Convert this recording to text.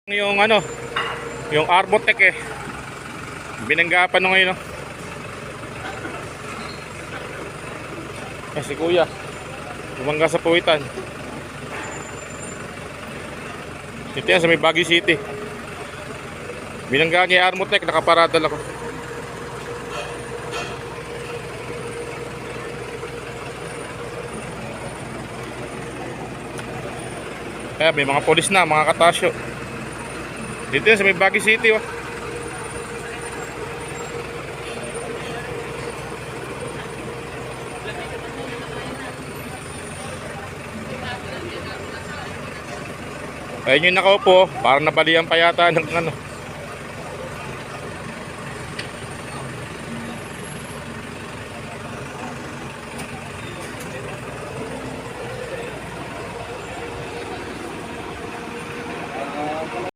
Yung ano, yung Armotech binanggapan nung ngayon, no? Si kuya bumangga sa puwitan. Ito yan sa may Baguio City. Binangga niya Armotech, nakaparadal ako. Kaya may mga polis na, mga katasyo. Dito yan sa may Baguio City, oh. Ayun yung nakaupo, parang nabalian pa yata ng ano.